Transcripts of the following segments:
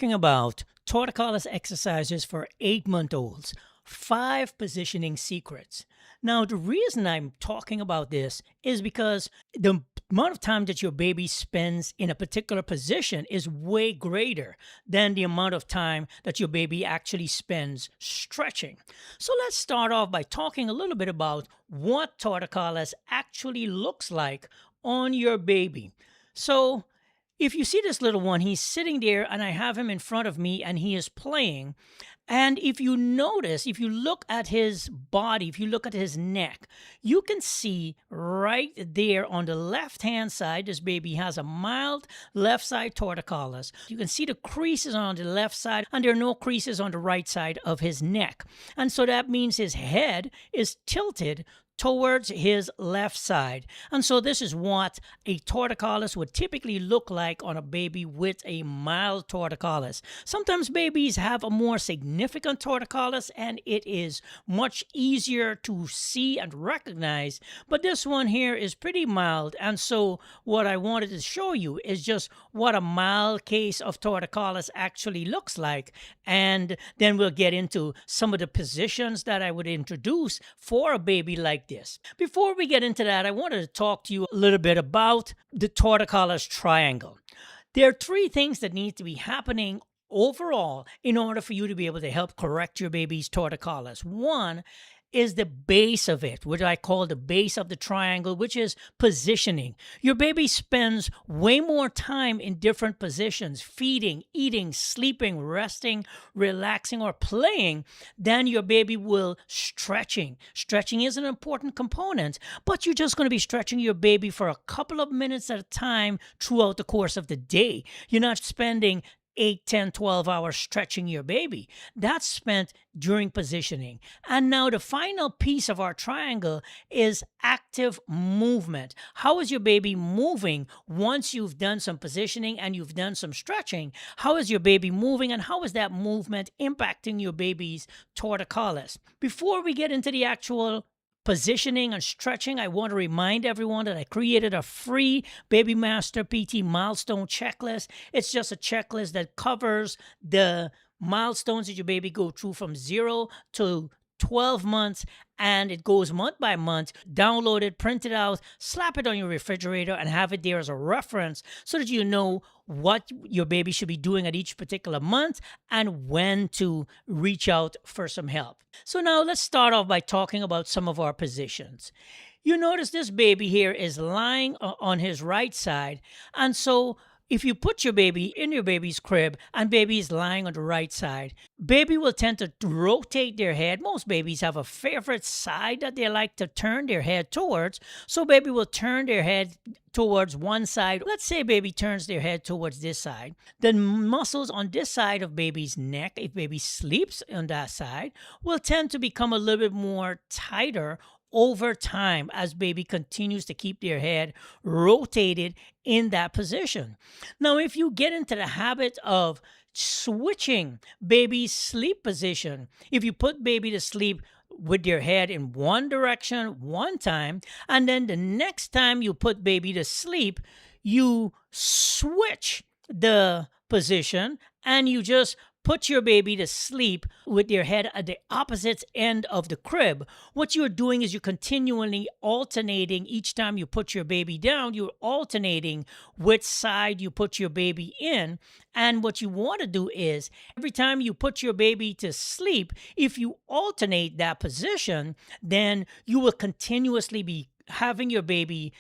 talking about torticollis exercises for 8-month-olds, 5 positioning secrets. Now, the reason I'm talking about this is because the amount of time that your baby spends in a particular position is way greater than the amount of time that your baby actually spends stretching. So let's start off by talking a little bit about what torticollis actually looks like on your baby. So if you see this little one, he's sitting there and I have him in front of me and he is playing. And if you notice, if you look at his body, if you look at his neck, you can see right there on the left-hand side, this baby has a mild left side torticollis. You can see the creases on the left side and there are no creases on the right side of his neck. And so that means his head is tilted towards his left side. And so this is what a torticollis would typically look like on a baby with a mild torticollis. Sometimes babies have a more significant torticollis and it is much easier to see and recognize, but this one here is pretty mild. And so what I wanted to show you is just what a mild case of torticollis actually looks like, and then we'll get into some of the positions that I would introduce for a baby like this. Before we get into that, I wanted to talk to you a little bit about the torticollis triangle. There are 3 things that need to be happening overall in order for you to be able to help correct your baby's torticollis. One is the base of it, which I call the base of the triangle, which is positioning. Your baby spends way more time in different positions, feeding, eating, sleeping, resting, relaxing, or playing than your baby will stretching. Stretching is an important component, but you're just going to be stretching your baby for a couple of minutes at a time throughout the course of the day. You're not spending 8, 10, 12 hours stretching your baby. That's spent during positioning. And now the final piece of our triangle is active movement. How is your baby moving once you've done some positioning and you've done some stretching? How is your baby moving and how is that movement impacting your baby's torticollis? Before we get into the actual positioning and stretching, I want to remind everyone that I created a free BabyMasterPT milestone checklist. It's just a checklist that covers the milestones that your baby go through from 0 to 12 months, and it goes month by month. Download it, print it out, slap it on your refrigerator, and have it there as a reference so that you know what your baby should be doing at each particular month and when to reach out for some help. So now let's start off by talking about some of our positions. You notice this baby here is lying on his right side, and so if you put your baby in your baby's crib and baby is lying on the right side, baby will tend to rotate their head. Most babies have a favorite side that they like to turn their head towards. So baby will turn their head towards one side. Let's say baby turns their head towards this side. The muscles on this side of baby's neck, if baby sleeps on that side, will tend to become a little bit more tighter over time as baby continues to keep their head rotated in that position. Now, if you get into the habit of switching baby's sleep position, if you put baby to sleep with your head in one direction one time, and then the next time you put baby to sleep, you switch the position and you just put your baby to sleep with your head at the opposite end of the crib. What you're doing is you're continually alternating. Each time you put your baby down, you're alternating which side you put your baby in. And what you want to do is every time you put your baby to sleep, if you alternate that position, then you will continuously be having your baby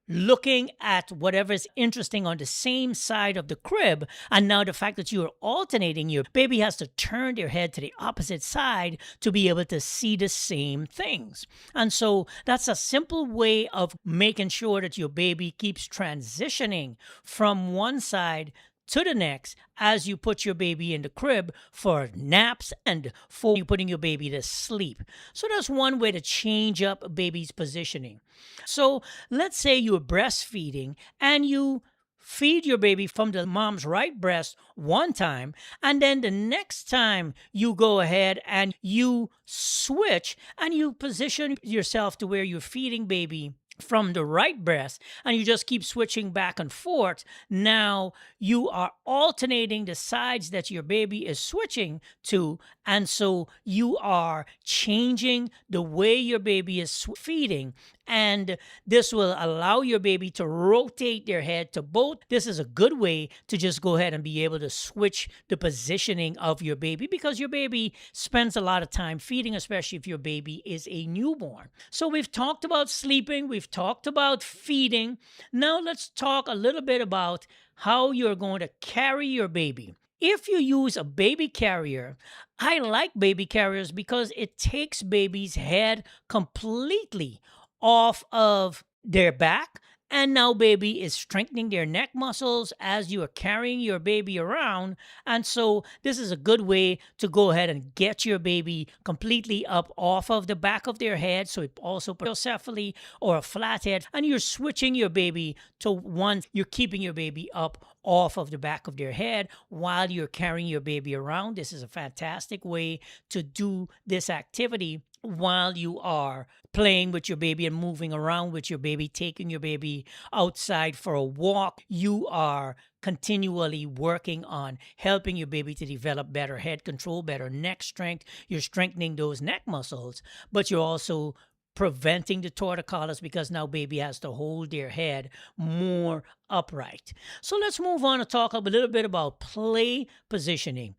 looking at whatever is interesting on the same side of the crib. And now the fact that you're alternating, your baby has to turn their head to the opposite side to be able to see the same things. And so that's a simple way of making sure that your baby keeps transitioning from one side to the next as you put your baby in the crib for naps and for you putting your baby to sleep. So that's one way to change up a baby's positioning. So let's say you're breastfeeding and you feed your baby from the mom's right breast one time, and then the next time you go ahead and you switch and you position yourself to where you're feeding baby from the right breast and you just keep switching back and forth, now you are alternating the sides that your baby is switching to. And so you are changing the way your baby is feeding. And this will allow your baby to rotate their head to both. This is a good way to just go ahead and be able to switch the positioning of your baby, because your baby spends a lot of time feeding, especially if your baby is a newborn. So we've talked about sleeping, we've talked about feeding. Now let's talk a little bit about how you're going to carry your baby. If you use a baby carrier, I like baby carriers because it takes baby's head completely off of their back. And now baby is strengthening their neck muscles as you are carrying your baby around. And so this is a good way to go ahead and get your baby completely up off of the back of their head. So it also procephaly or a flat head, and you're switching your baby to one, you're keeping your baby up off of the back of their head while you're carrying your baby around. This is a fantastic way to do this activity while you are playing with your baby and moving around with your baby, taking your baby outside for a walk. You are continually working on helping your baby to develop better head control, better neck strength. You're strengthening those neck muscles, but you're also preventing the torticollis because now baby has to hold their head more upright. So let's move on and talk a little bit about play positioning.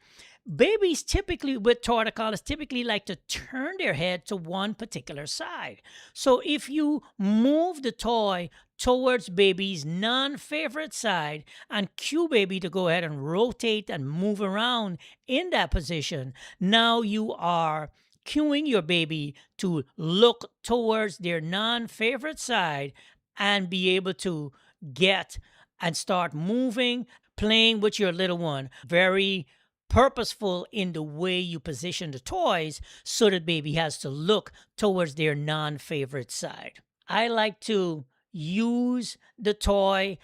Babies typically with torticollis typically like to turn their head to one particular side. So if you move the toy towards baby's non-favorite side and cue baby to go ahead and rotate and move around in that position, now you are cueing your baby to look towards their non-favorite side and be able to get and start moving, playing with your little one. Very purposeful in the way you position the toys so that baby has to look towards their non-favorite side. I like to use the toy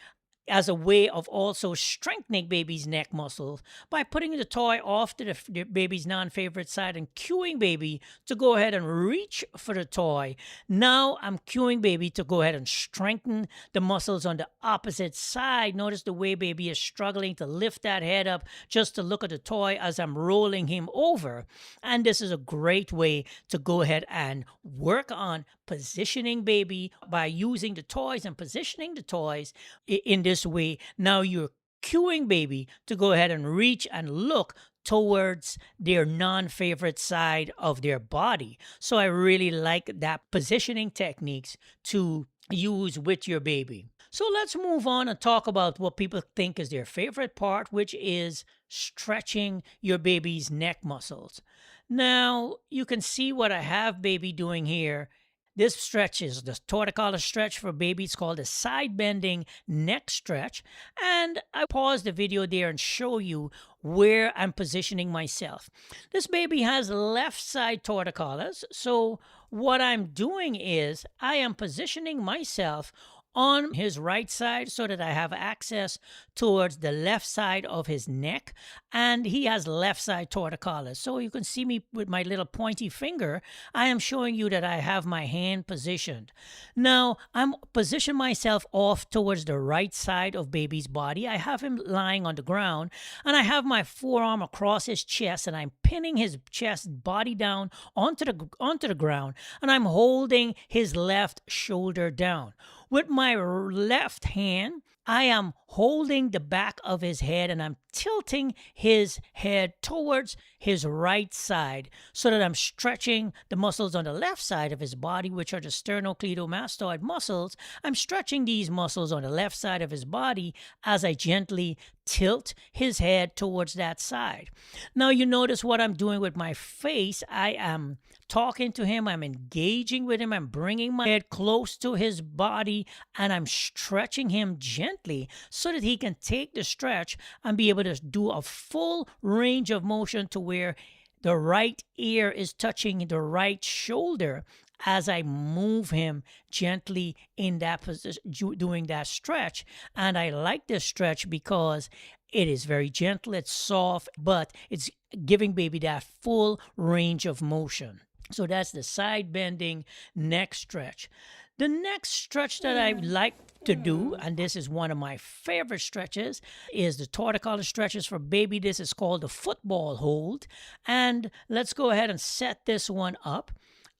as a way of also strengthening baby's neck muscles by putting the toy off to the baby's non-favorite side and cueing baby to go ahead and reach for the toy. Now I'm cueing baby to go ahead and strengthen the muscles on the opposite side. Notice the way baby is struggling to lift that head up just to look at the toy as I'm rolling him over. And this is a great way to go ahead and work on positioning baby by using the toys and positioning the toys in this way. Now you're cueing baby to go ahead and reach and look towards their non-favorite side of their body. So I really like that positioning techniques to use with your baby. So let's move on and talk about what people think is their favorite part, which is stretching your baby's neck muscles. Now you can see what I have baby doing here. This stretch is the torticollis stretch for baby. It's called the side bending neck stretch. And I pause the video there and show you where I'm positioning myself. This baby has left side torticollis. So what I'm doing is I am positioning myself on his right side so that I have access towards the left side of his neck, and he has left side torticollis. So you can see me with my little pointy finger. I am showing you that I have my hand positioned. Now I'm positioning myself off towards the right side of baby's body. I have him lying on the ground, and I have my forearm across his chest, and I'm pinning his chest body down onto the ground, and I'm holding his left shoulder down. With my left hand, I am holding the back of his head and I'm tilting his head towards his right side so that I'm stretching the muscles on the left side of his body, which are the sternocleidomastoid muscles. I'm stretching these muscles on the left side of his body as I gently tilt his head towards that side. Now you notice what I'm doing with my face. I am talking to him, I'm engaging with him, I'm bringing my head close to his body, and I'm stretching him gently so that he can take the stretch and be able to do a full range of motion to where the right ear is touching the right shoulder as I move him gently in that position, doing that stretch. And I like this stretch because it is very gentle, it's soft, but it's giving baby that full range of motion. So that's the side bending neck stretch. The next stretch that I like to do, and this is one of my favorite stretches, is the Torticollis stretches for baby. This is called the football hold. And let's go ahead and set this one up.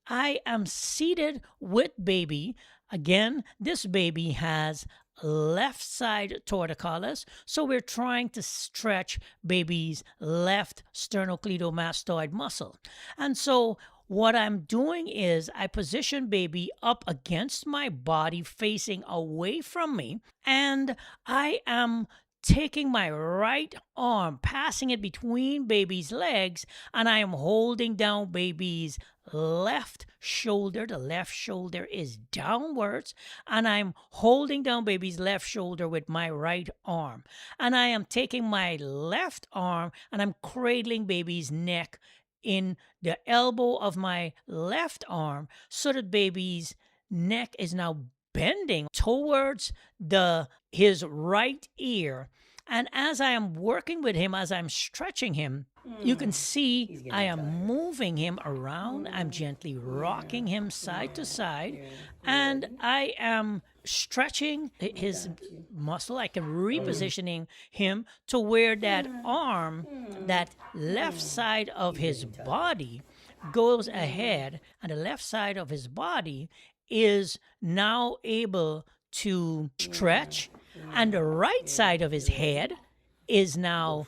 I am seated with baby. Again, this baby has left side torticollis, so we're trying to stretch baby's left sternocleidomastoid muscle. And so what I'm doing is I position baby up against my body facing away from me, and I am taking my right arm, passing it between baby's legs, and I am holding down baby's left shoulder. The left shoulder is downwards, and I'm holding down baby's left shoulder with my right arm. And I am taking my left arm and I'm cradling baby's neck in the elbow of my left arm so that baby's neck is now bending towards his right ear. And as I am working with him, as I'm stretching him, you can see I am moving him around. I'm gently rocking him side to side, and I am stretching his muscle. I can repositioning him to where that arm, that left side of his body goes ahead, and the left side of his body is now able to stretch, and the right side of his head is now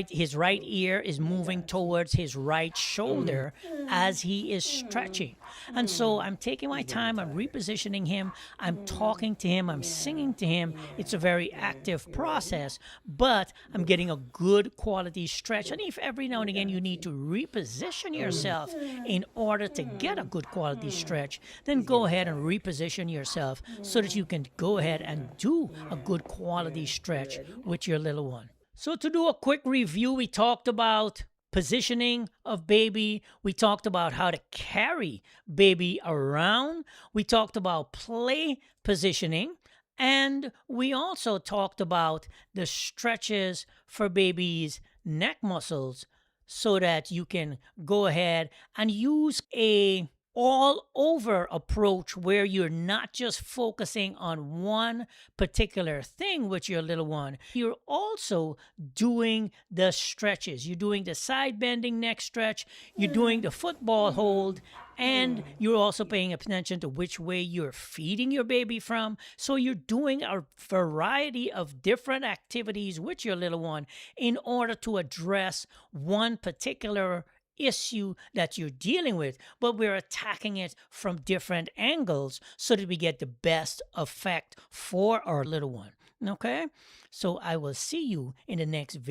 his right ear is moving towards his right shoulder as he is stretching. And so I'm taking my time, I'm repositioning him, I'm talking to him, I'm singing to him. It's a very active process, but I'm getting a good quality stretch. And if every now and again you need to reposition yourself in order to get a good quality stretch, then go ahead and reposition yourself so that you can go ahead and do a good quality stretch with your little one. So to do a quick review, we talked about positioning of baby. We talked about how to carry baby around. We talked about play positioning. And we also talked about the stretches for baby's neck muscles so that you can go ahead and use a all-over approach where you're not just focusing on one particular thing with your little one. You're also doing the stretches. You're doing the side bending neck stretch, you're doing the football hold, and you're also paying attention to which way you're feeding your baby from. So you're doing a variety of different activities with your little one in order to address one particular issue that you're dealing with, but we're attacking it from different angles so that we get the best effect for our little one. Okay? So I will see you in the next video.